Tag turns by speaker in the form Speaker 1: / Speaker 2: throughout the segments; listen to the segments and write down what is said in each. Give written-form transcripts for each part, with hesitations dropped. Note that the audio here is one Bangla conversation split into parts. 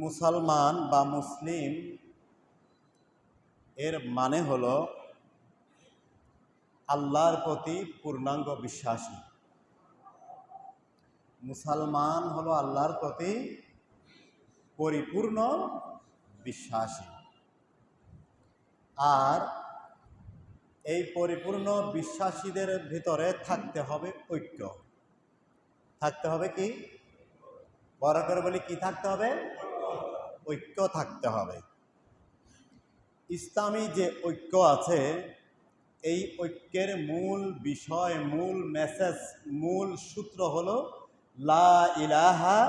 Speaker 1: মুসলমান বা মুসলিম এর মানে হলো আল্লাহর প্রতি পূর্ণাঙ্গ বিশ্বাসী। মুসলমান হলো আল্লাহর প্রতি পরিপূর্ণ বিশ্বাসী। আর এই পরিপূর্ণ বিশ্বাসীদের ভিতরে থাকতে হবে ঐক্য। থাকতে হবে কি? বড় করে বলি, কি থাকতে হবে? ঐক্য থাকতে হবে। ইসলামী যে ঐক্য আছে, এই ঐক্যের মূল বিষয়, মূল মেসেজ, মূল সূত্র হলো লা ইলাহা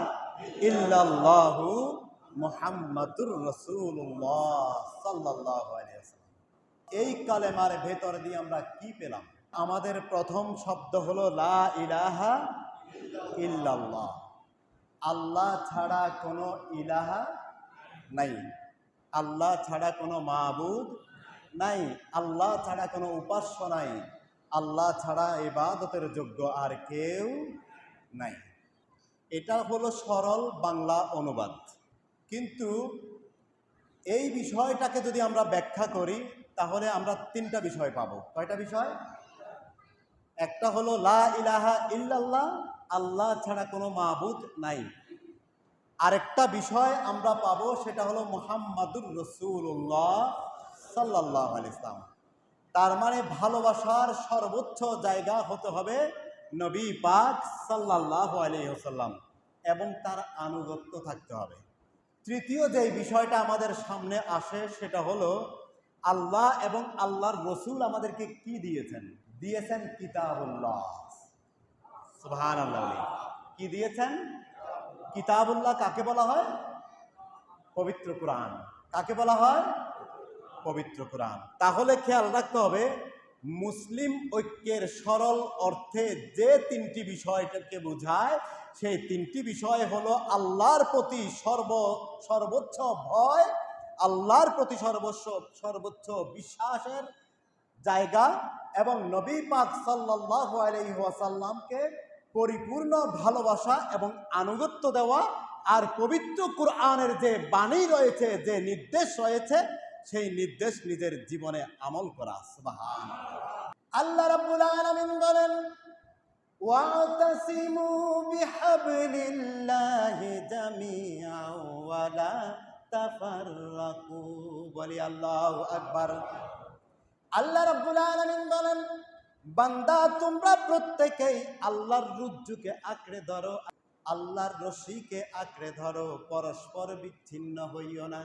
Speaker 1: ইল্লাল্লাহু মুহাম্মাদুর রাসূলুল্লাহ সাল্লাল্লাহু আলাইহি ওয়াসাল্লাম। এই কালেমার ভেতর দিয়ে আমরা কি পেলাম? আমাদের প্রথম শব্দ হলো লা ইলাহা ইল্লাল্লাহ। আল্লাহ ছাড়া কোনো ইলাহা নাই, আল্লাহ ছাড়া কোনো মাবুদ নাই, আল্লাহ ছাড়া কোনো উপাস্য নাই, আল্লাহ ছাড়া ইবাদতের যোগ্য আর কেউ নাই। এটা হলো সরল বাংলা অনুবাদ। কিন্তু এই বিষয়টাকে যদি আমরা ব্যাখ্যা করি তাহলে আমরা তিনটা বিষয় পাবো। কয়টা বিষয়? একটা হলো লা ইলাহা ইল্লাল্লাহ, আল্লাহ ছাড়া কোনো মাবুদ নাই। আরেকটা বিষয় আমরা পাবো, সেটা হলো মুহাম্মাদুর রাসূলুল্লাহ সাল্লাল্লাহু আলাইহি ওয়াসাল্লাম। তার মানে ভালোবাসার সর্বোচ্চ জায়গা হতে হবে নবী পাক সাল্লাল্লাহু আলাইহি ওয়াসাল্লাম এবং তার আনুগত্য থাকতে হবে। তৃতীয় যে বিষয়টা আমাদের সামনে আসে সেটা হলো আল্লাহ এবং আল্লাহর রসুল আমাদেরকে কি দিয়েছেন? দিয়েছেন কিতাবুল্লাহ। সুবহানাল্লাহ। কি দিয়েছেন? কিতাবুল্লাহ কাকে বলা হয়? পবিত্র কোরআন। কাকে বলা হয়? পবিত্র কোরআন। তাহলে খেয়াল রাখতে হবে, মুসলিম ঐক্যের সরল অর্থে যে তিনটি বিষয়টাকে বোঝায়, সেই তিনটি বিষয় হলো আল্লাহর প্রতি সর্বোচ্চ ভয়, আল্লাহর প্রতি সর্বোচ্চ বিশ্বাসের জায়গা এবং নবী পাক সাল্লাল্লাহু আলাইহি ওয়াসাল্লামকে পরিপূর্ণ ভালোবাসা এবং আনুগত্য দেওয়া, আর পবিত্র কোরআনের যে বাণী রয়েছে, যে নির্দেশ রয়েছে, সেই নির্দেশ নিজের জীবনে আমল করা। সুবহানাল্লাহ। আল্লাহ রাব্বুল আলামিন বলেন, ওয়াতাসিমু বিহাবলিল্লাহি জামিআন ওয়া লা তাফাররাকু। বলি আল্লাহু আকবার। আল্লাহ রাব্বুল আলামিন বলেন, বান্দা তোমরা প্রত্যেকেই আল্লাহর রজ্জুকে আঁকড়ে ধরো, আল্লাহর রশিকে আঁকড়ে ধরো, পরস্পর বিচ্ছিন্ন হইও না।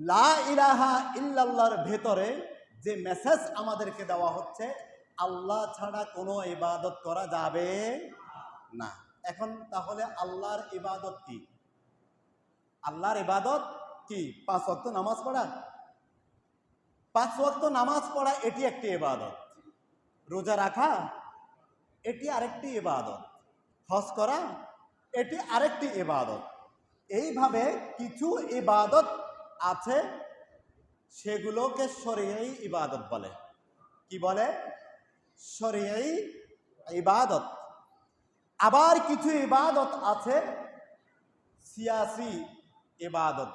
Speaker 1: লা ইলাহা ইল্লাল্লাহর ভেতরে যে মেসেজ আমাদেরকে দেওয়া হচ্ছে, আল্লাহ ছাড়া কোনো ইবাদত করা যাবে না। এখন তাহলে আল্লাহর ইবাদত কি? আল্লাহর ইবাদত কি? 5 ওয়াক্ত নামাজ পড়া। 5 ওয়াক্ত নামাজ পড়া এটি একটি ইবাদত। রোজা রাখা এটি আরেকটি ইবাদত। হজ করা এটি আরেকটি ইবাদত। এইভাবে কিছু ইবাদত আছে, সেগুলোকে শরঈ ইবাদত বলে। কি বলে? শরঈ ইবাদত। আবার কিছু ইবাদত আছে সিয়াসি ইবাদত।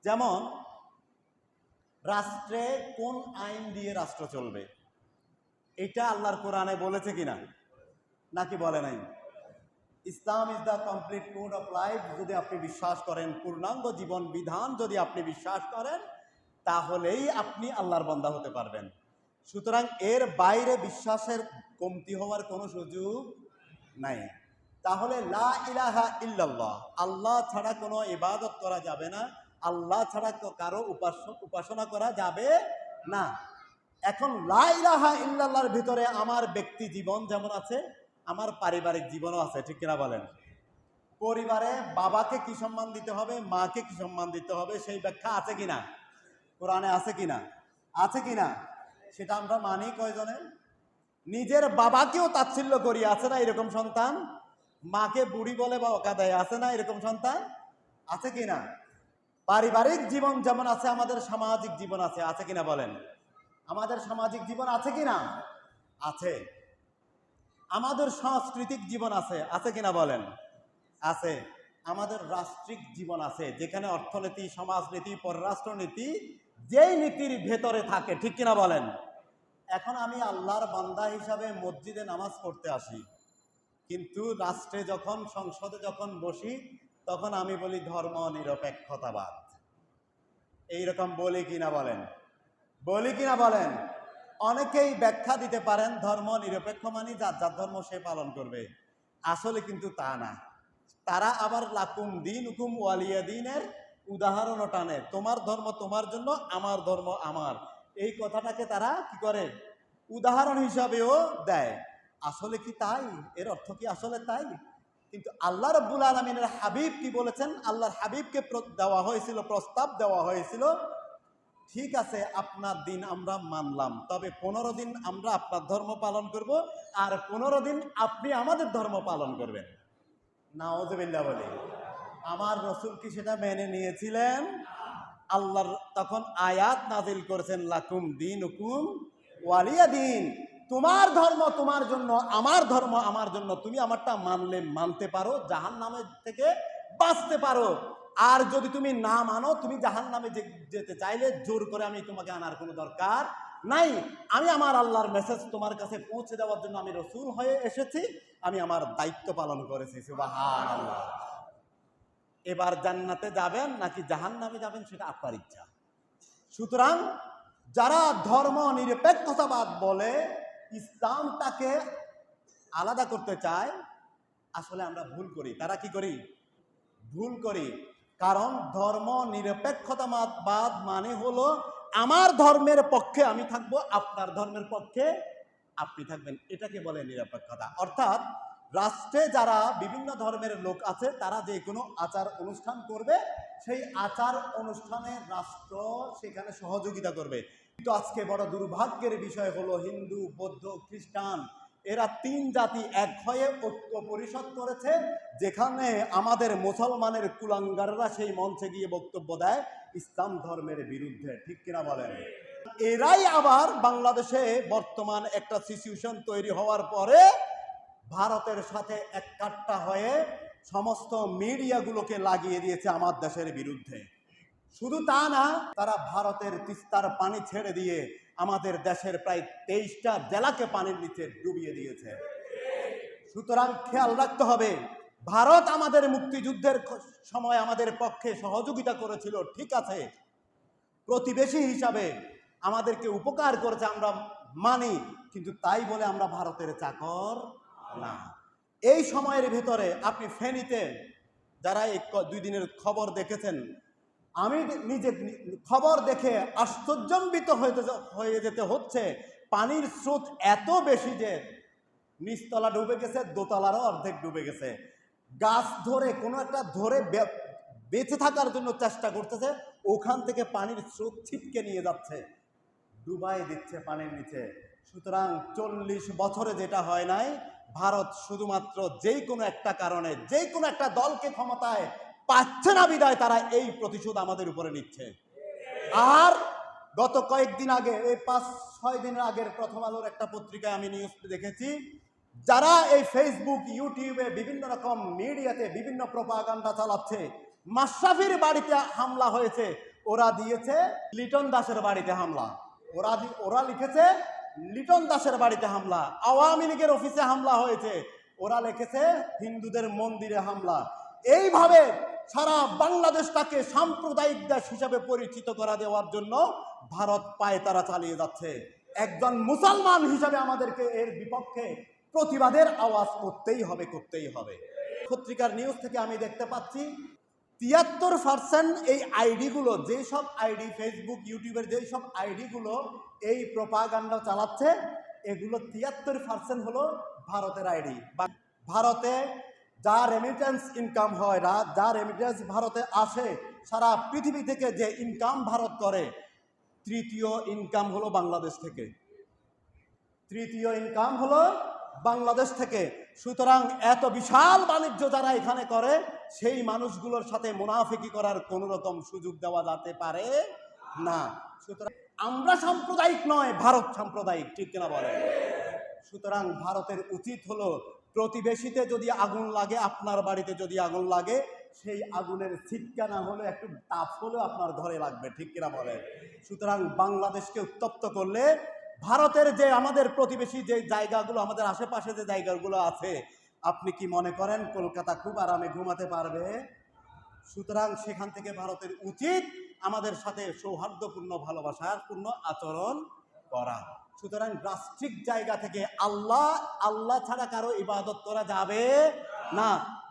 Speaker 1: যেমন রাষ্ট্রে কোন আইন দিয়ে রাষ্ট্র চলবে, এটা আল্লাহর কোরআনে বলেছে কিনা? নাকি বলে নাই? Islam is the complete code of life যদি আপনি বিশ্বাস করেন, পূর্ণাঙ্গ জীবন বিধান যদি আপনি বিশ্বাস করেন, তাহলেই আপনি আল্লাহর বান্দা হতে পারবেন। সুতরাং এর বাইরে বিশ্বাসের কমতি হওয়ার কোনো সুযোগ নাই। তাহলে লা ইলাহা ইল্লাল্লাহ, আল্লাহ ছাড়া কোনো ইবাদত করা যাবে না, আল্লাহ ছাড়া কারো উপাসনা করা যাবে না। এখন লা ইলাহা ইল্লাল্লাহর ভিতরে আমার ব্যক্তি জীবন যেমন আছে, আমার পারিবারিক জীবনও আছে। ঠিক কিনা বলেন? পরিবারে বাবাকে কি সম্মান দিতে হবে, মাকে কি সম্মান দিতে হবে, সেই ব্যাখ্যা আছে কিনা? কোরআনে আছে কিনা? আছে কিনা? সেটা আমরা মানি কয়জনে? নিজের বাবাকেও তাচ্ছিল্য করি, আছে না এরকম সন্তান? মাকে বুড়ি বলে বা বকা দেয়, আছে না এরকম সন্তান? আছে কিনা? পারিবারিক জীবন যেমন আছে, আমাদের সামাজিক জীবন আছে। আছে কিনা বলেন? আমাদের সামাজিক জীবন আছে কিনা? আছে। আমাদের সাংস্কৃতিক জীবন আছে। আছে কিনা বলেন? আছে। আমাদের রাষ্ট্রিক জীবন আছে, যেখানে অর্থনীতি, সমাজনীতি, পররাষ্ট্রনীতি যেই নীতির ভেতরে থাকে, ঠিক কিনা বলেন? এখন আমি আল্লাহর বান্দা হিসাবে মসজিদে নামাজ পড়তে আসি, কিন্তু রাষ্ট্রে যখন, সংসদে যখন বসি, তখন আমি বলি ধর্ম নিরপেক্ষতাবাদ। এইরকম বলি কিনা বলেন? বলি কিনা বলেন? অনেকেই ব্যাখ্যা দিতে পারেন ধর্ম নিরপেক্ষ মানে যার যার ধর্ম সে পালন করবে। আসলে কিন্তু তা না। তারা আবার লাকুম দিন হুকুম ওয়ালিয়া দিনের উদাহরণও টানে। তোমার ধর্ম তোমার জন্য, আমার ধর্ম আমার। এই কথাটাকে তারা কি করে? উদাহরণ হিসাবেও দেয়। আসলে কি তাই? এর অর্থ কি আসলে তাই? কিন্তু আল্লাহ রাব্বুল আলামিনের হাবিব কি বলেছেন? আল্লাহর হাবিবকে দেওয়া হয়েছিল, প্রস্তাব দেওয়া হয়েছিল, ঠিক আছে আপনার দিন আমরা মানলাম, তবে 15 দিন আমরা আপনার ধর্ম পালন করব, আর 15 দিন আপনি আমাদের ধর্ম পালন করবেন। নাউযুবিল্লাহ বলি। আমার রাসূল কি সেটা মেনে নিয়েছিলেন? আল্লাহর তখন আয়াত নাজিল করেছেন, লাকুম দীনুকুম ওয়ালিয়া দিন। তোমার ধর্ম তোমার জন্য, আমার ধর্ম আমার জন্য। তুমি আমারটা মানলে মানতে পারো, জাহান্নামের থেকে বাঁচতে পারো। আর যদি তুমি না মানো, তুমি জাহান্নামে যেতে চাইলে জোর করে আমি তোমাকে আনার কোনো দরকার নাই। আমি আমার আল্লাহর মেসেজ তোমার কাছে পৌঁছে দেওয়ার জন্য আমি রাসূল হয়ে এসেছি, আমি আমার দায়িত্ব পালন করেছি। সুবহানাল্লাহ। এবার জান্নাতে যাবেন নাকি জাহান্নামে যাবেন সেটা আপনার ইচ্ছা। সুতরাং যারা ধর্ম নিরপেক্ষতাবাদ বলে ইসলামটাকে আলাদা করতে চায়, আসলে আমরা ভুল করি। তারা কি করি? ভুল করি। কারণ ধর্ম নিরপেক্ষতাবাদ মানে হলো আমার ধর্মের পক্ষে আমি থাকবো, আপনার ধর্মের পক্ষে আপনি থাকবেন। এটাকে বলে নিরপেক্ষতা। অর্থাৎ রাষ্ট্রে যারা বিভিন্ন ধর্মের লোক আছে, তারা যে কোনো আচার অনুষ্ঠান করবে, সেই আচার অনুষ্ঠানে রাষ্ট্র সেখানে সহযোগিতা করবে। কিন্তু আজকে বড় দুর্ভাগ্যের বিষয় হলো হিন্দু, বৌদ্ধ, খ্রিস্টান এরা 3 জাতি এক হয়ে ঐক্য পরিষদ করেছে, যেখানে আমাদের মুসলমানের কুলাঙ্গাররা সেই মঞ্চে গিয়ে বক্তব্য দেয় ইসলাম ধর্মের বিরুদ্ধে, ঠিক কিনা বলেন? এরাই আবার বাংলাদেশে বর্তমান একটা সিচুয়েশন তৈরি হওয়ার পরে ভারতের সাথে এককাট্টা হয়ে সমস্ত মিডিয়াগুলোকে লাগিয়ে দিয়েছে আমার দেশের বিরুদ্ধে। শুধু তা না, তারা ভারতের তিস্তার পানি ছেড়ে দিয়ে আমাদের দেশের প্রায় 23টা জেলাকে পানির নিচে ডুবিয়ে দিয়েছে। সুতরাং খেয়াল রাখতে হবে, ভারত আমাদের মুক্তিযুদ্ধের সময় আমাদের পক্ষে সহযোগিতা করেছিল, ঠিক আছে, প্রতিবেশী হিসাবে আমাদেরকে উপকার করেছে, আমরা মানি, কিন্তু তাই বলে আমরা ভারতের চাকর না। এই সময়ের ভেতরে আপনি ফেনীতে যারা এই 2 দিনের খবর দেখেছেন, আমি নিজে খবর দেখে আশ্চর্যান্বিত হয়ে যেতে হচ্ছে। পানির স্রোত এত বেশি যে নিচতলা ডুবে গেছে, দোতলারও অর্ধেক ডুবে গেছে। গাছ ধরে কোনো একটা ধরে বেঁচে থাকার জন্য চেষ্টা করতেছে, ওখান থেকে পানির স্রোত ছিটকে নিয়ে যাচ্ছে, ডুবাই দিচ্ছে পানির নিচে। সুতরাং 40 বছরে যেটা হয় নাই, ভারত শুধুমাত্র যেই কোনো একটা কারণে, যেই কোনো একটা দলকে ক্ষমতায় পাচ্ছে না বিদায় তারা এই প্রতিশোধ আমাদের উপরে নিচ্ছে। আর গত কয়েকদিন আগে, এই 5-6 দিনের আগের প্রথম আলোর একটা পত্রিকায় আমি নিউজ দেখেছি, যারা এই ফেসবুক, ইউটিউবে, বিভিন্ন রকম মিডিয়াতে বিভিন্ন প্রপাগান্ডা চালাচ্ছে, মাশরাফির বাড়িতে হামলা হয়েছে, ওরা দিয়েছে লিটন দাসের বাড়িতে হামলা। ওরা লিখেছে লিটন দাসের বাড়িতে হামলা। আওয়ামী লীগের অফিসে হামলা হয়েছে, ওরা লিখেছে হিন্দুদের মন্দিরে হামলা। এইভাবে সারা বাংলাদেশটাকে সাম্প্রদায়িক দেশ হিসাবে পরিচিত করা দেওয়ার জন্য ভারত পায়তারা চালিয়ে যাচ্ছে। একজন মুসলমান হিসাবে আমাদেরকে এর বিপক্ষে প্রতিবাদের আওয়াজ করতেই হবে, করতেই হবে। পত্রিকার নিউজ থেকে আমি দেখতে পাচ্ছি 73% এই আইডিগুলো, যেসব আইডি ফেসবুক, ইউটিউবের যেসব আইডিগুলো এই প্রপাগান্ডা চালাচ্ছে, এগুলো 73% হলো ভারতের আইডি। ভারতে যা রেমিটেন্স ইনকাম হয়, যা রেমিটেন্স ভারতে আসে, সারা পৃথিবী থেকে যে ইনকাম ভারত করে, তৃতীয় ইনকাম হলো বাংলাদেশ থেকে। তৃতীয় ইনকাম হলো বাংলাদেশ থেকে। সুতরাং এত বিশাল বাণিজ্য যারা এখানে করে, সেই মানুষগুলোর সাথে মুনাফিকি করার কোনো রকম সুযোগ দেওয়া যেতে পারে না। সুতরাং আমরা সাম্প্রদায়িক নয়, ভারত সাম্প্রদায়িক, ঠিক কিনা বলেন? সুতরাং ভারতের উচিত হলো প্রতিবেশীতে যদি আগুন লাগে, আপনার বাড়িতে যদি আগুন লাগে, সেই আগুনের ছিটকা না হলে একটু তাপ হলেও আপনার ঘরে লাগবে, ঠিক কিনা বলেন? সুতরাং বাংলাদেশকে উত্তপ্ত করলে ভারতের যে আমাদের প্রতিবেশী যে জায়গাগুলো, আমাদের আশেপাশে যে জায়গাগুলো আছে, আপনি কি মনে করেন কলকাতা খুব আরামে ঘুমাতে পারবে? সুতরাং সেখান থেকে ভারতের উচিত আমাদের সাথে সৌহার্দ্যপূর্ণ ভালোবাসার পূর্ণ আচরণ করা। সুতরাং রাষ্ট্রিক জায়গা থেকে আল্লাহ ছাড়া কারো ইবাদত করা যাবে না।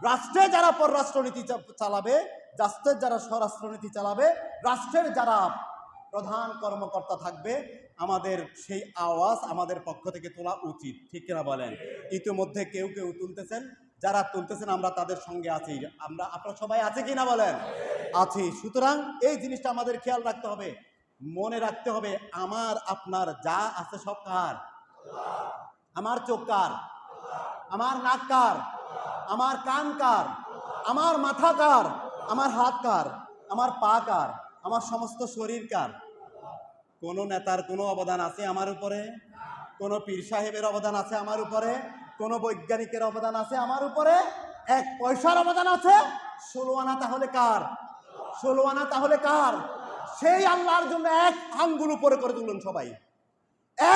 Speaker 1: রাষ্ট্রে যারা পররাষ্ট্রনীতি চালাবে, রাষ্ট্রের যারা স্বরাষ্ট্রনীতি চালাবে, রাষ্ট্রের যারা প্রধান কর্মকর্তা থাকবে, আমাদের সেই আওয়াজ আমাদের পক্ষ থেকে তোলা উচিত, ঠিক কিনা বলেন? ইতিমধ্যে কেউ কেউ তুলতেছেন, যারা তুলতেছেন আমরা তাদের সঙ্গে আছি। আপনারা সবাই আছে কিনা বলেন? আছি। সুতরাং এই জিনিসটা আমাদের খেয়াল রাখতে হবে, মনে রাখতে হবে, আমার আপনার যা আছে সব কার? আমার চোখ কার? আমার নাক কার? আমার কান কার? আমার মাথা কার? আমার হাত কার? আমার পা কার? আমার সমস্ত শরীর কার? কোন নেতার কোনো অবদান আছে আমার উপরে? কোন পীর সাহেবের অবদান আছে আমার উপরে? কোন বৈজ্ঞানিকের অবদান আছে আমার উপরে? এক পয়সার অবদান আছে? 16 আনা তাহলে কার? 16 আনা তাহলে কার? সেই আল্লাহর জন্য এক আঙ্গুল উপরে করে তুলুন সবাই,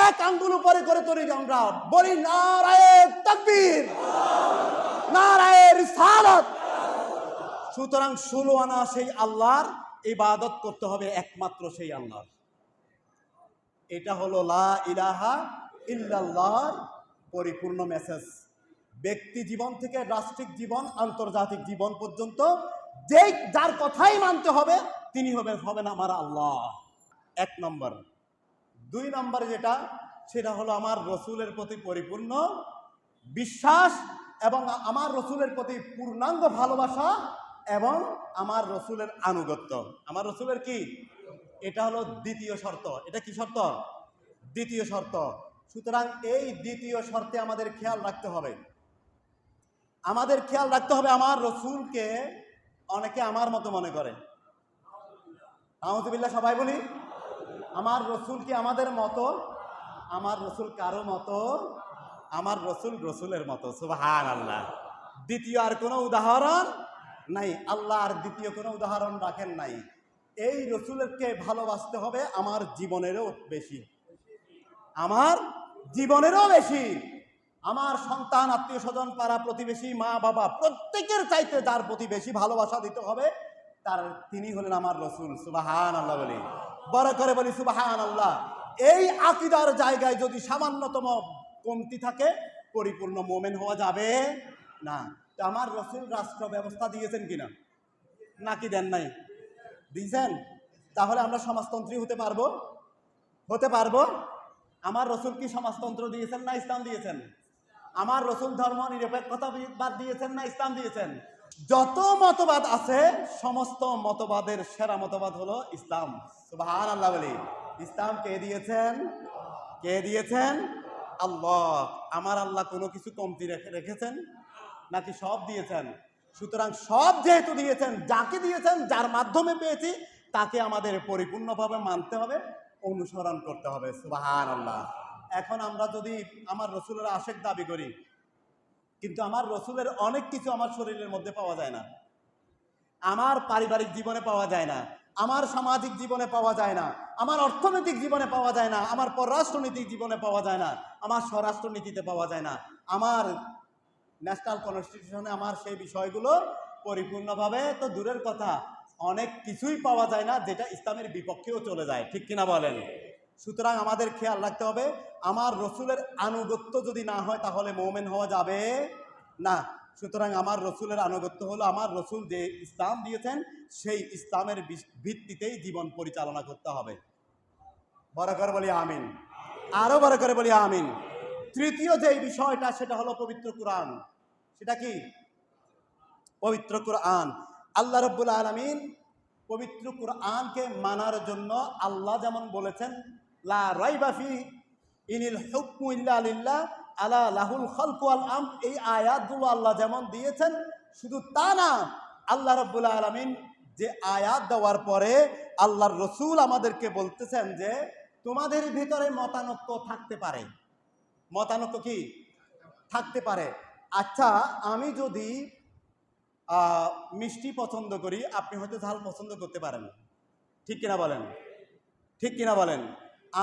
Speaker 1: এক আঙ্গুল উপরে করে তুলি, আমরা বলি নারায়ে তাকবীর, নারায়ে রিসালাত। সুতরাং 16 আনা সেই আল্লাহর ইবাদত করতে হবে, একমাত্র সেই আল্লাহর। এটা হলো লা ইলাহা ইল্লাল্লাহর পরিপূর্ণ মেসেজ। ব্যক্তি জীবন থেকে রাষ্ট্রিক জীবন, আন্তর্জাতিক জীবন পর্যন্ত যার কথাই মানতে হবে তিনি হবেন আমার আল্লাহ, এক নম্বর। 2 নম্বরে যেটা, সেটা হলো আমার রসুলের প্রতি পরিপূর্ণ বিশ্বাস এবং আমার রসুলের প্রতি পূর্ণাঙ্গ ভালোবাসা এবং আমার রসুলের আনুগত্য। আমার রসুলের কি? এটা হলো দ্বিতীয় শর্ত। এটা কি শর্ত? দ্বিতীয় শর্ত। সুতরাং এই দ্বিতীয় শর্তে আমাদের খেয়াল রাখতে হবে, আমাদের খেয়াল রাখতে হবে আমার রসুলকে অনেকে আমার মতো মনে করে। আউযুবিল্লাহ, সবাই বলি আমার রসুল কি আমাদের মতো? আমার রসুল কারো মতো? আমার রসুল রসুলের মতো। সুবহানাল্লাহ। দ্বিতীয় আর কোনো উদাহরণ নাই, আল্লাহ আর দ্বিতীয় কোনো উদাহরণ রাখেন নাই। এই রসুলকে ভালোবাসতে হবে আমার জীবনেরও বেশি, আমার জীবনেরও বেশি। আমার সন্তান, আত্মীয় স্বজন, পাড়া প্রতিবেশী, মা বাবা, প্রত্যেকের চাইতে যার প্রতি বেশি ভালোবাসা দিতে হবে তিনি হলেন আমার রসুল। সুবহানাল্লাহ বলি, বড় করে বলি সুবহানাল্লাহ। এই আকীদার জায়গায় যদি সামান্যতম কমতি থাকে, পরিপূর্ণ মোমেন হওয়া যাবে না। তো আমার রসুল রাষ্ট্র ব্যবস্থা দিয়েছেন কিনা? নাকি দেন নাই? দিয়েছেন। তাহলে আমরা সমাজতন্ত্রী হতে পারবো? হতে পারবো? আমার রসুল কি সমাজতন্ত্র দিয়েছেন না ইসলাম দিয়েছেন? আমার রসুল ধর্ম নিরপেক্ষতাবাদ দিয়েছেন না ইসলাম দিয়েছেন? যত মতবাদ আছে সমস্ত মতবাদের সেরা মতবাদ হলো ইসলাম। সুবহানাল্লাহ বলি। ইসলাম কে দিয়েছেন? কে দিয়েছেন? আল্লাহ। আমার আল্লাহ কোনো কিছু কমতি রেখেছেন নাকি সব দিয়েছেন? সুতরাং সব যেহেতু দিয়েছেন, যাকে দিয়েছেন, যার মাধ্যমে পেয়েছি, তাকে আমাদের পরিপূর্ণভাবে মানতে হবে, অনুসরণ করতে হবে। সুবহানাল্লাহ। এখন আমরা যদি আমার রসুলের আশেক দাবি করি, কিন্তু আমার রসুলের অনেক কিছু আমার শরীরের মধ্যে পাওয়া যায় না, আমার পারিবারিক জীবনে পাওয়া যায় না, আমার সামাজিক জীবনে পাওয়া যায় না, আমার অর্থনৈতিক জীবনে পাওয়া যায় না, আমার পররাষ্ট্রনীতিক জীবনে পাওয়া যায় না, আমার স্বরাষ্ট্রনীতিতে পাওয়া যায় না, আমার ন্যাশনাল কনস্টিটিউশনে আমার সেই বিষয়গুলো পরিপূর্ণভাবে তো দূরের কথা, অনেক কিছুই পাওয়া যায় না, যেটা ইসলামের বিপক্ষেও চলে যায়, ঠিক কিনা বলেন? সুতরাং আমাদের খেয়াল রাখতে হবে, আমার রসুলের আনুগত্য যদি না হয় তাহলে মুমিন হওয়া যাবে না। সুতরাং আমার রসুলের আনুগত্য হলো আমার রসুল যে ইসলাম দিয়েছেন সেই ইসলামের ভিত্তিতেই জীবন পরিচালনা করতে হবে। বড় করে বলি আমিন, আরো বড় করে বলি আমিন। তৃতীয় যে বিষয়টা, সেটা হলো পবিত্র কুরআন। সেটা কি? পবিত্র কুরআন। আল্লাহ রাব্বুল আলামিন পবিত্র কুরআনকে মানার জন্য আল্লাহ যেমন বলেছেন লা রাইবা ফি ইনিল হুকমু ইল্লা লিল্লাহ আলা লাহুল খালকু ওয়াল আমর, এই আয়াতগুলো আল্লাহ যেমন দিয়েছেন, শুধু তা না, আল্লাহ রাব্বুল আলামিন যে আয়াত দেওয়ার পরে আল্লাহর রসুল আমাদেরকে বলতেছেন যে তোমাদের ভিতরে মতানৈক্য থাকতে পারে। মতানৈক্য কি? থাকতে পারে। আচ্ছা, আমি যদি মিষ্টি পছন্দ করি, আপনি হয়তো ঝাল পছন্দ করতে পারেন, ঠিক কিনা বলেন? ঠিক কিনা বলেন?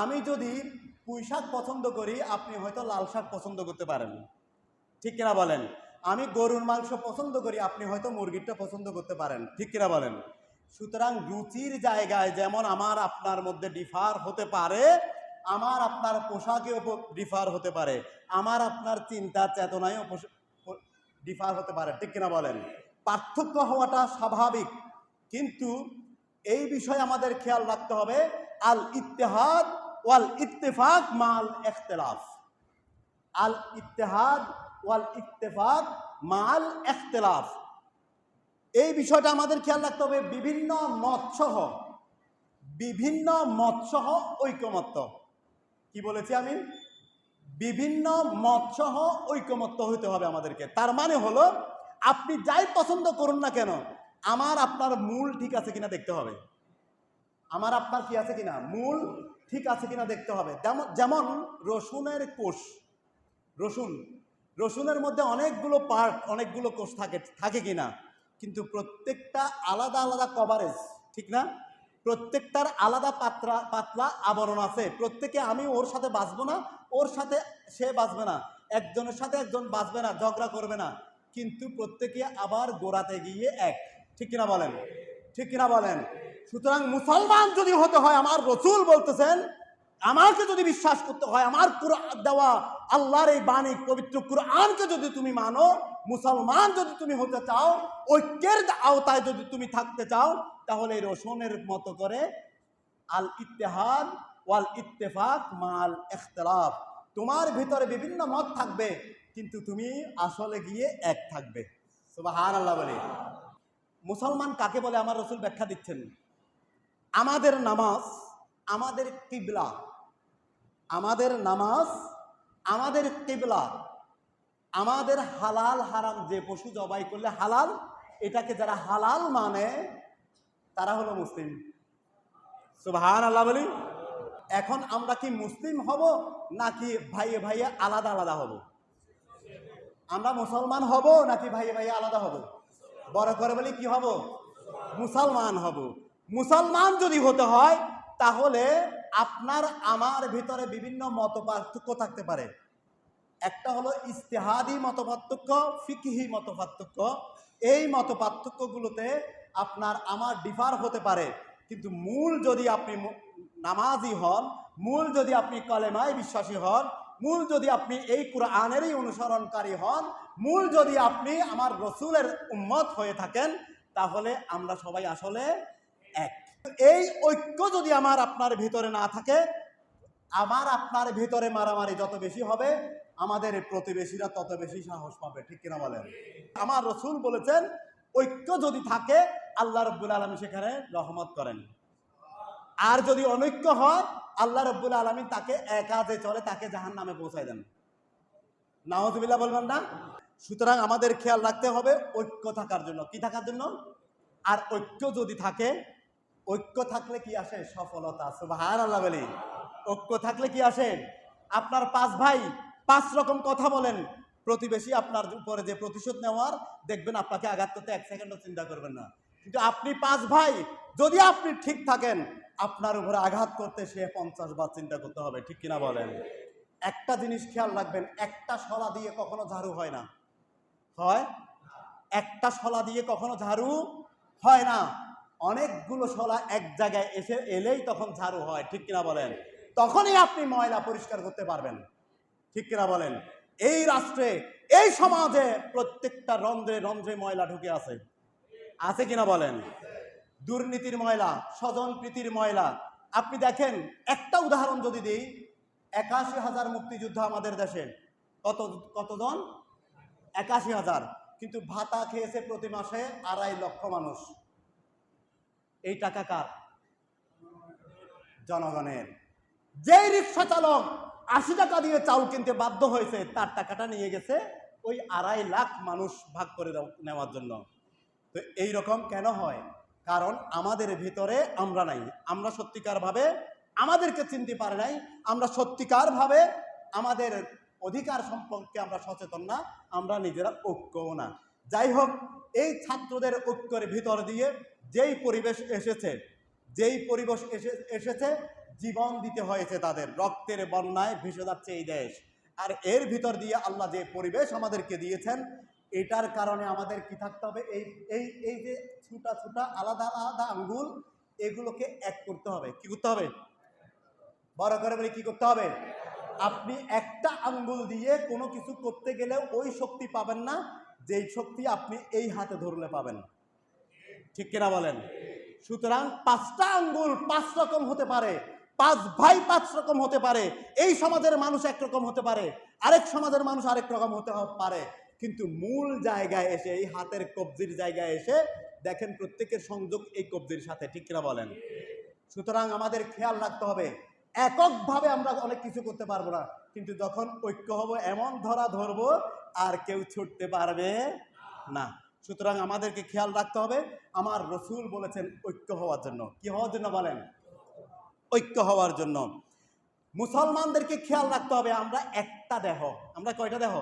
Speaker 1: আমি যদি পুঁই শাক পছন্দ করি, আপনি হয়তো লাল শাক পছন্দ করতে পারেন, ঠিক কিনা বলেন? আমি গরুর মাংস পছন্দ করি, আপনি হয়তো মুরগিরটা পছন্দ করতে পারেন, ঠিক কিনা বলেন? সুতরাং রুচির জায়গায় যেমন আমার আপনার মধ্যে ডিফার হতে পারে, আমার আপনার পোশাকেও ডিফার হতে পারে, আমার আপনার চিন্তা চেতনায়ও ডিফার হতে পারে, ঠিক কিনা বলেন? পার্থক্য হওয়াটা স্বাভাবিক, কিন্তু এই বিষয়ে আমাদের খেয়াল রাখতে হবে, আল ইত্তেহাদ ওয়াল ইত্তেফাক মাল ইখতিলাফ। আল ইত্তেহাদ ওয়াল ইত্তেফাক মাল ইখতিলাফ, এই বিষয়টা আমাদের খেয়াল রাখতে হবে। বিভিন্ন মতসহ ঐকমত্য, কি বলেছি আমি? বিভিন্ন মতসহ ঐকমত্য হতে হবে আমাদেরকে। তার মানে হলো, আপনি যাই পছন্দ করুন না কেন, আমার আপনার মূল ঠিক আছে কিনা দেখতে হবে। আমার আপনার কি আছে কিনা, মূল ঠিক আছে কিনা দেখতে হবে। যেমন রসুনের কোষ, রসুনের মধ্যে অনেকগুলো পার্ট, অনেকগুলো কোষ থাকে কিনা, কিন্তু প্রত্যেকটা আলাদা আলাদা কভারেজ, ঠিক না? প্রত্যেকটার আলাদা পাতলা আবরণ আছে। প্রত্যেকে আমি ওর সাথে বাঁচবো না, ওর সাথে সে বাঁচবে না, একজনের সাথে একজন বাঁচবে না, ঝগড়া করবে না, কিন্তু প্রত্যেকে আবার গোড়াতে গিয়ে এক, ঠিক কিনা বলেন? ঠিক কিনা বলেন? সুতরাং মুসলমান যদি হতে হয়, আমার রসুল বলতেছেন, আমাকে যদি বিশ্বাস করতে হয়, আমার কুরআন দেওয়া আল্লাহর এই বাণী পবিত্র কুরআনকে যদি তুমি মানো, মুসলমান যদি তুমি হতে চাও, ঐক্যের আওতায় যদি তুমি থাকতে চাও, তাহলে রসুনের মতো করে আল ইত্তেহাদ ওয়াল ইত্তেফাক মাল ইখতিলাফ, তোমার ভিতরে বিভিন্ন মত থাকবে, কিন্তু তুমি আসলে গিয়ে এক থাকবে। সুবহানাল্লাহ বলে। মুসলমান কাকে বলে আমার রসুল ব্যাখ্যা দিচ্ছেন। আমাদের নামাজ আমাদের কিবলা, আমাদের নামাজ আমাদের কিবলা, আমাদের হালাল হারাম, যে পশু জবাই করলে হালাল, এটাকে যারা হালাল মানে তারা হলো মুসলিম। সুবহানাল্লাহ বলি। এখন আমরা কি মুসলিম হব, নাকি ভাইয়ে ভাইয়ে আলাদা আলাদা হব? আমরা মুসলমান হব নাকি ভাইয়ে ভাইয়ে আলাদা হব? বড় করে বলি কি হব? মুসলমান হব। মুসলমান যদি হতে হয়, তাহলে আপনার আমার ভিতরে বিভিন্ন মত পার্থক্য থাকতে পারে। একটা হলো ইজতিহাদি মত পার্থক্য, ফিকহি মত পার্থক্য। এই মত পার্থক্যগুলোতে আপনার আমার ডিফার হতে পারে, কিন্তু মূল যদি আপনি নামাজি হন, মূল যদি আপনি কলেমায় বিশ্বাসী হন, মূল যদি আপনি এই কুরআনেরই অনুসরণকারী হন, মূল যদি আপনি আমার রসুলের উম্মত হয়ে থাকেন, তাহলে আমরা সবাই আসলে এক। এই ঐক্য যদি আমার আপনার ভিতরে না থাকে, আমার আপনার ভিতরে মারামারি যত বেশি হবে, আমাদের প্রতিবেশীরা তত বেশি সাহস পাবে, ঠিক কিনা বলেন? আমার রসুল বলেছেন, ঐক্য যদি থাকে, আল্লাহ রাব্বুল আলামিন সেখানে রহমত করেন। আর যদি অনৈক্য হয়, আল্লাহ রাব্বুল আলামিন তাকে একা যে চলে, তাকে জাহান্নামে পৌঁছায় দেন। নাউযুবিল্লাহ বলবেন না? সুতরাং আমাদের খেয়াল রাখতে হবে ঐক্য থাকার জন্য। কি থাকার জন্য? আর ঐক্য যদি থাকে, ঐক্য থাকলে কি আসে? সফলতা। সুবহানাল্লাহ বলি। ঐক্য থাকলে কি আসে? আপনার 5 ভাই 5 রকম কথা বলেন, প্রতিবেশী আপনার উপরে যে প্রতিশোধ নেওয়ার, দেখবেন আপনাকে আঘাত করতে 1 সেকেন্ডও চিন্তা করবেন না। কিন্তু আপনি 5 ভাই, যদি আপনি ঠিক থাকেন, আপনার উপরে আঘাত করতে সে 50 বার চিন্তা করতে হবে, ঠিক কিনা বলেন? একটা জিনিস খেয়াল রাখবেন, একটা শলা দিয়ে কখনো ঝাড়ু হয় না। হয়? একটা শলা দিয়ে কখনো ঝাড়ু হয় না। অনেকগুলো শলা এক জায়গায় এলেই তখন ঝাড়ু হয়, ঠিক কিনা বলেন? তখনই আপনি ময়লা পরিষ্কার করতে পারবেন, ঠিক কিনা বলেন? এই রাষ্ট্রে, এই সমাজে প্রত্যেকটা রন্ধ্রে রন্ধ্রে ময়লা ঢুকে আছে কিনা বলেন? দুর্নীতির ময়লা, স্বজনপ্রীতির ময়লা। আপনি দেখেন, একটা উদাহরণ যদি দিই, ৮১,০০০ মুক্তিযুদ্ধ আমাদের দেশে, কতজন? ৮১,০০০। কিন্তু ভাতা খেয়েছে প্রতি মাসে ২.৫ লক্ষ মানুষ। এই টাকা কার? জনগণের। যেই রিক্সা চালক ৮০ টাকা দিয়ে চাউল কিনতে বাধ্য হয়েছে, তার টাকাটা নিয়ে গেছে ওই ২.৫ লাখ মানুষ ভাগ করে নেওয়ার জন্য। তো এইরকম কেন হয়? কারণ আমাদের ভিতরে আমরা নাই, আমরা সত্যিকারভাবে আমাদেরকে চিনতে পারে নাই, আমরা সত্যিকারভাবে আমাদের অধিকার সম্পর্কে আমরা সচেতন না, আমরা নিজেরা ঐক্যও না। যাই হোক, এই ছাত্রদের ঐক্যের ভিতর দিয়ে যেই পরিবেশ এসেছে জীবন দিতে হয়েছে, তাদের রক্তের বন্যায় ভেসে যাচ্ছে এই দেশ। আর এর ভিতর দিয়ে আল্লাহ যে পরিবেশ আমাদেরকে দিয়েছেন, এটার কারণে আমাদের কি থাকতে হবে, এই এই এই যে ছোটা ছোটা আলাদা আলাদা আঙ্গুল, এগুলোকে এক করতে হবে। কি করতে হবে? বড় করে বলি, কি করতে হবে? আপনি একটা আঙ্গুল দিয়ে কোনো কিছু করতে গেলে ওই শক্তি পাবেন না যেই শক্তি আপনি এই হাতে ধরলে পাবেন। ঠিক কিনা বলেন? সুতরাং 5টা আঙ্গুল 5 রকম হতে পারে, 5 ভাই 5 রকম হতে পারে, এই সমাজের মানুষ একরকম হতে পারে, আরেক সমাজের মানুষ আরেক রকম হতে পারে, কিন্তু মূল জায়গায় এসে, এই হাতের কবজির জায়গায় এসে দেখেন প্রত্যেকের সংযোগ এই কবজির সাথে। ঠিক কিনা বলেন? সুতরাং আমাদের খেয়াল রাখতে হবে, এককভাবে আমরা অনেক কিছু করতে পারবো না, কিন্তু যখন ঐক্য হব এমন ধরা ধরবো আর কেউ ছুটতে পারবে না। সুতরাং আমাদেরকে খেয়াল রাখতে হবে, আমার রসুল বলেছেন ঐক্য হওয়ার জন্য। কি হওয়ার জন্য বলেন? ঐক্য হওয়ার জন্য। মুসলমানদেরকে খেয়াল রাখতে হবে, আমরা একটা দেহ। আমরা কয়টা দেহ?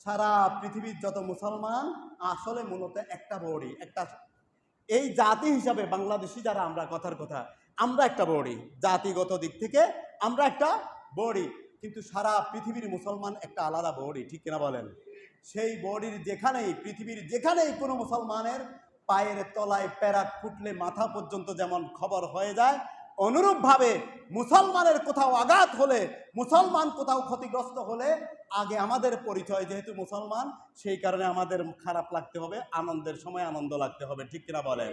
Speaker 1: সারা পৃথিবীর যত মুসলমান আসলে মূলত একটা বডি, একটা। এই জাতি হিসাবে বাংলাদেশি যারা আমরা, কথার কথা, আমরা একটা বডি, জাতিগত দিক থেকে আমরা একটা বডি, কিন্তু সারা পৃথিবীর মুসলমান একটা আলাদা বডি। ঠিক কিনা বলেন? সেই বডির যেখানেই, পৃথিবীর যেখানেই কোনো মুসলমানের পায়ের তলায় প্যারাক ফুটলে মাথা পর্যন্ত যেমন খবর হয়ে যায়, অনুরূপভাবে মুসলমানের কোথাও আঘাত হলে, মুসলমান কোথাও ক্ষতিগ্রস্ত হলে আগে আমাদের পরিচয়, যেহেতু মুসলমান, সেই কারণে আমাদের খারাপ লাগতে হবে, আনন্দের সময় আনন্দ লাগতে হবে। ঠিক কিনা বলেন?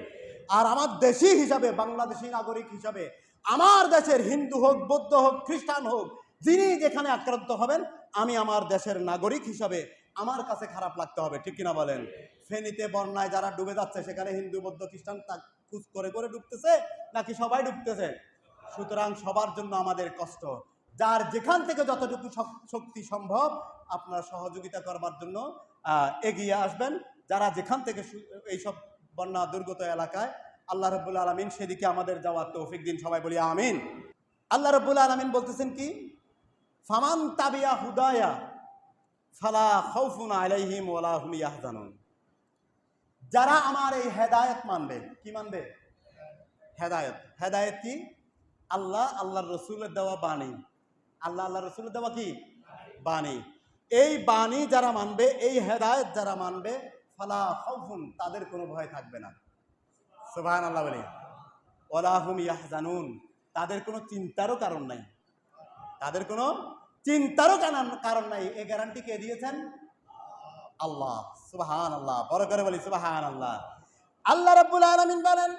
Speaker 1: আর আমার দেশি হিসাবে, বাংলাদেশি নাগরিক হিসাবে, আমার দেশের হিন্দু হোক, বৌদ্ধ হোক, খ্রিস্টান হোক, যিনি যেখানে আক্রান্ত হবেন, আমি আমার দেশের নাগরিক হিসাবে আমার কাছে খারাপ লাগতে হবে। ঠিক কিনা বলেন? ফেনীতে বন্যায় যারা ডুবে যাচ্ছে, সেখানে হিন্দু, বৌদ্ধ, খ্রিস্টান খুঁজ করে করে ডুবতেছে নাকি সবাই ডুবতেছে? সুতরাং সবার জন্য আমাদের কষ্ট। যার যেখান থেকে যতটুকু শক্তি সম্ভব আপনার সহযোগিতা করবার জন্য এগিয়ে আসবেন। যারা যেখান থেকে এইসব বন্যা দুর্গত এলাকায়, আল্লাহ রাব্বুল আলামিন সেদিকে আমাদের যাওয়ার তৌফিক দিন। সবাই বলি আমিন। আল্লাহ রাব্বুল আলামিন বলতেছেন কি, ফামান তাবিয়া হুদায়া ফালা খাউফুন আলাইহিম ওয়ালা হুম ইয়াহজানুন। যারা আমার এই হেদায়েত মানবে, কি মানবে? হেদায়েত। হেদায়েত কি? আল্লাহর রসুলের দেওয়া বাণী। আল্লাহর রসুলের দেওয়া কি বাণী? এই বাণী যারা মানবে, এই হেদায়েত যারা মানবে, ফালা খাউফুন, তাদের কোনো ভয় থাকবে না। সুবহানাল্লাহ বলি। ওয়ালা হুম ইয়াহজানুন, তাদের কোনো চিন্তারও কারণ নাই। তাদের কোনো চিন্তারও কারণ নাই। এই গ্যারান্টি কে দিয়েছেন? আল্লাহ। সুবহানাল্লাহ, বড় করে বলি সুবহানাল্লাহ। আল্লাহ রাব্বুল আলামিন বলেন,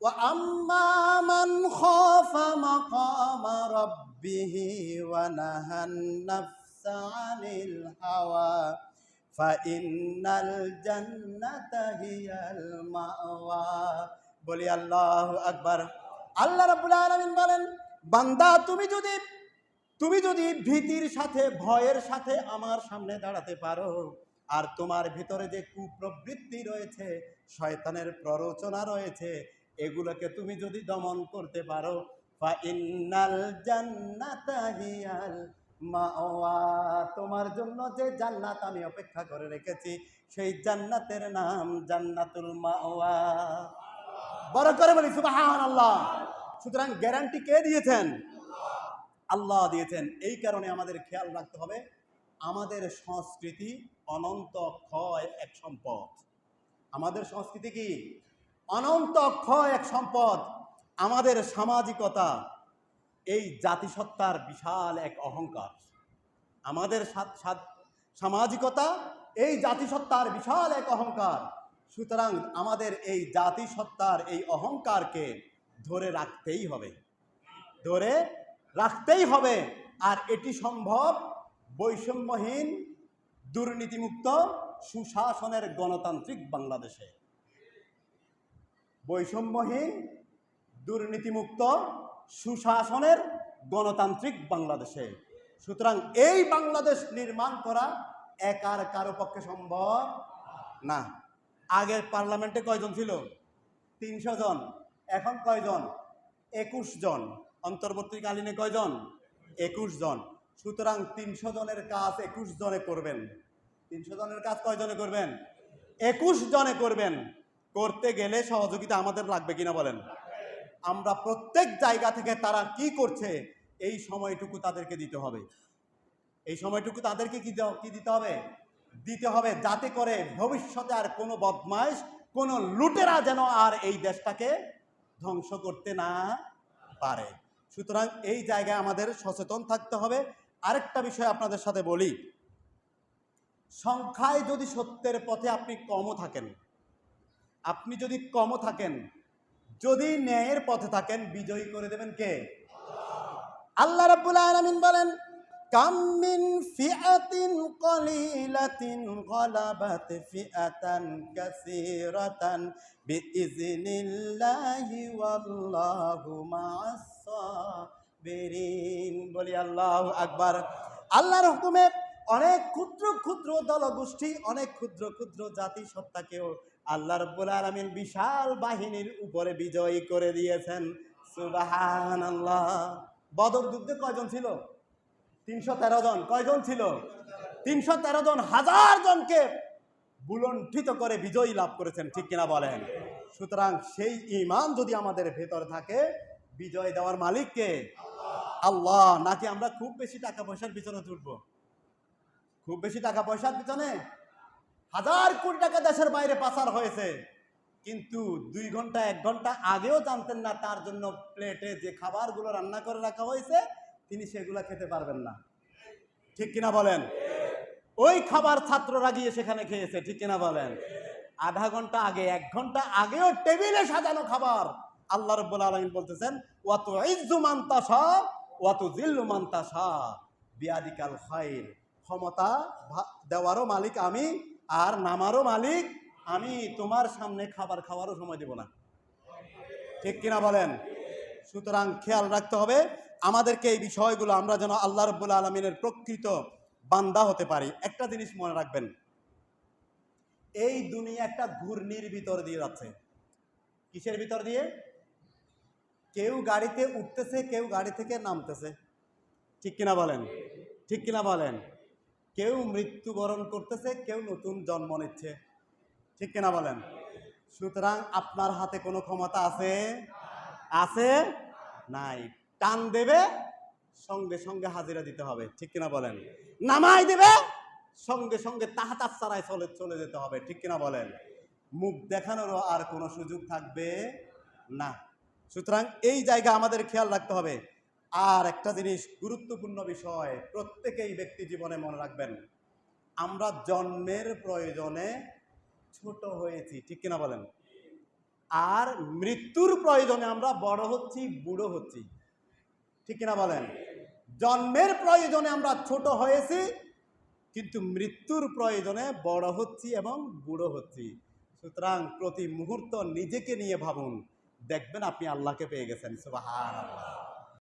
Speaker 1: ওয়া আম্মা মান খাফা মাকামা রাব্বিহি ওয়া নাহান নাফসা আনিল হাওয়া ফাইন্নাল জান্নাতা হিয়াল মাওয়া। বলি আল্লাহু আকবার। আল্লাহ রাব্বুল আলামিন বলেন, বান্দা তুমি যদি ভীতির সাথে, ভয়ের সাথে আমার সামনে দাঁড়াতে পারো, আর তোমার ভিতরে যে কুপ্রবৃত্তি রয়েছে, শয়তানের প্ররোচনা রয়েছে, এগুলোকে তুমি যদি দমন করতে পারো, ফাইন্নাল জান্নাতা হিয়াল মাওয়া, তোমার জন্য যে জান্নাত আমি অপেক্ষা করে রেখেছি, সেই জান্নাতের নাম জান্নাতুল মাওয়া। বড় করে বলি সুবহানাল্লাহ। সুতরাং গ্যারান্টি কে দিয়েছেন? আল্লাহ দিয়েছেন। এই কারণে আমাদের খেয়াল রাখতে হবে, আমাদের সংস্কৃতি অনন্ত ক্ষয় এক সম্পদ। আমাদের সংস্কৃতি কি? অনন্ত ক্ষয় এক সম্পদ। আমাদের সামাজিকতা এই জাতিসত্তার বিশাল এক অহংকার। আমাদের সামাজিকতা এই জাতিসত্তার বিশাল এক অহংকার। সুতরাং আমাদের এই জাতিসত্তার এই অহংকারকে ধরে রাখতেই হবে, ধরে রাখতেই হবে। আর এটি সম্ভব বৈষম্যহীন, দুর্নীতিমুক্ত, সুশাসনের গণতান্ত্রিক বাংলাদেশে। বৈষম্যহীন, দুর্নীতিমুক্ত, সুশাসনের গণতান্ত্রিক বাংলাদেশে। সুতরাং এই বাংলাদেশ নির্মাণ করা একার কারো পক্ষে সম্ভব না। আগের পার্লামেন্টে কয়জন ছিল? 300 জন। এখন কয়জন? 21 জন। অন্তর্বর্তীকালীনে কয়জন? 21 জন। সুতরাং 300 জনের কাজ 21 জনে করবেন। 300 জনের কাজ কয়জনে করবেন? 21 জনে করবেন। করতে গেলে সহযোগিতা আমাদের লাগবে কিনা বলেন? আমরা প্রত্যেক জায়গা থেকে তারা কি করছে এই সময়টুকু তাদেরকে দিতে হবে। এই সময়টুকু তাদেরকে কি দিতে হবে? দিতে হবে, যাতে করে ভবিষ্যতে আর কোনো বদমাইশ, কোনো লুটেরা যেন আর এই দেশটাকে ধ্বংস করতে না পারে। সুতরাং এই জায়গায় আমাদের সচেতন থাকতে হবে। আরেকটা বিষয় আপনাদের সাথে বলি, সংখ্যায় যদি সত্যের পথে আপনি কমও থাকেন, আপনি যদি কমও থাকেন, যদি ন্যায়ের পথে থাকেন, বিজয়ী করে দেবেন কে? আল্লাহ রাব্বুল আলামিন বলেন, কাম মিন ফিআতিন কলিলাতিন গালাবাত ফিআতান কাসীরাতান বিইজনিল্লাহি ওয়াল্লাহু মা'আস সাবিরিন। বলি আল্লাহু আকবার। আল্লাহর হুকুমে অনেক ক্ষুদ্র ক্ষুদ্র দলগোষ্ঠী, অনেক ক্ষুদ্র ক্ষুদ্র জাতি সত্তাকেও আল্লাহ রাব্বুল আলামিন বিশাল বাহিনীর উপরে বিজয়ী করে দিয়েছেন। সুবহানাল্লাহ। বদর যুদ্ধে কয়জন ছিল? 313 জন। কয়জন ছিল? 313 জন, হাজার জনকে বুলণ্ঠিত করে বিজয়ী লাভ করেছেন, ঠিক কিনা বলেন? সুতরাং সেই ঈমান যদি আমাদের ভেতর থাকে, বিজয় দেওয়ার মালিক কে? আল্লাহ। নাকি আমরা খুব বেশি টাকা পয়সার পিছনে ছুটব? খুব বেশি টাকা পয়সার পিছনে হাজার কোটি টাকা দেশের বাইরে পাচার হয়েছে, কিন্তু 2 ঘন্টা 1 ঘন্টা আগেও জানতেন না তার জন্য প্লেটে যে খাবারগুলো রান্না করে রাখা হয়েছে তিনি সেগুলো খেতে পারবেন না, ঠিক কিনা বলেন? ওই খাবার ছাত্ররা গিয়ে সেখানে খেয়েছে, ঠিক কিনা বলেন? আধা ঘন্টা আগে 1 ঘন্টা আগেও টেবিলে সাজানো খাবার আল্লাহ রাব্বুল আলামিন বলতেছেন, ওয়া তুইজ্জু মান তাশা ওয়া তুযিল্লু মান তাশা বিয়াদিকাল খায়র। ক্ষমতা দেওয়ারও মালিক আমি, আর নামারও মালিক আমি। তোমার সামনে খাবার খাওয়ারও সময় দেব না, ঠিক কিনা বলেন? সুতরাং খেয়াল রাখতে হবে আমাদেরকে এই বিষয়গুলো, আমরা যেন আল্লাহ রাব্বুল আলামিনের প্রকৃত বান্দা হতে পারি। একটা জিনিস মনে রাখবেন, এই দুনিয়া একটা ঘূর্ণির ভিতর দিয়ে যাচ্ছে। কিসের ভিতর দিয়ে? কেউ গাড়িতে উঠতেছে, কেউ গাড়ি থেকে নামতেছে, ঠিক কিনা বলেন? ঠিক কিনা বলেন? কেউ মৃত্যুবরণ করতেছে, কেউ নতুন জন্ম নিচ্ছে, ঠিক কিনা বলেন? সুতরাং আপনার হাতে কোনো ক্ষমতা আছে? আছে? নাই। টান দেবে, সঙ্গে সঙ্গে হাজিরা দিতে হবে, ঠিক কিনা বলেন? নামাই দেবে, সঙ্গে সঙ্গে তাহাতার ছাড়াই চলে যেতে হবে, ঠিক কিনা বলেন? মুখ দেখানোরও আর কোনো সুযোগ থাকবে না। সুতরাং এই জায়গা আমাদের খেয়াল রাখতে হবে। আর একটা জিনিস, গুরুত্বপূর্ণ বিষয় প্রত্যেকেই ব্যক্তি জীবনে মনে রাখবেন, আমরা জন্মের প্রয়োজনে ছোট হয়েছি, ঠিক কিনা বলেন? আর মৃত্যুর প্রয়োজনে আমরা বড় হচ্ছি, বুড়ো হচ্ছি, ঠিক কিনা বলেন? জন্মের প্রয়োজনে আমরা ছোট হয়েছি, কিন্তু মৃত্যুর প্রয়োজনে বড় হচ্ছি এবং বুড়ো হচ্ছি। সুতরাং প্রতি মুহূর্ত নিজেকে নিয়ে ভাবুন, দেখবেন আপনি আল্লাহকে পেয়ে গেছেন। সুবহানাল্লাহ।